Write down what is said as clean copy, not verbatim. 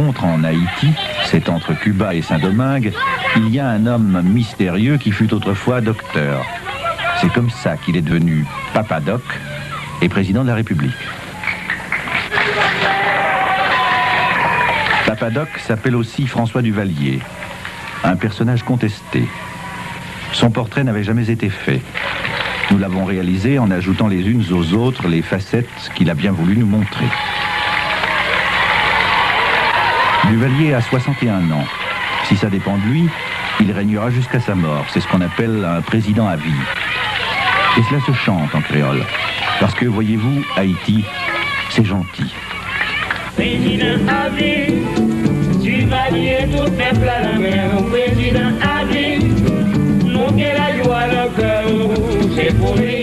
rencontre en Haïti, c'est entre Cuba et Saint-Domingue, il y a un homme mystérieux qui fut autrefois docteur. C'est comme ça qu'il est devenu Papa Doc et président de la République. Papa Doc s'appelle aussi François Duvalier, un personnage contesté. Son portrait n'avait jamais été fait. Nous l'avons réalisé en ajoutant les unes aux autres les facettes qu'il a bien voulu nous montrer. Duvalier a 61 ans. Si ça dépend de lui, il régnera jusqu'à sa mort. C'est ce qu'on appelle un président à vie. Et cela se chante en créole. Parce que, voyez-vous, Haïti, c'est gentil. Président à vie, Duvalier, tout peuple à la mer. Président à vie, nous qui la joie le cœur, c'est pour lui.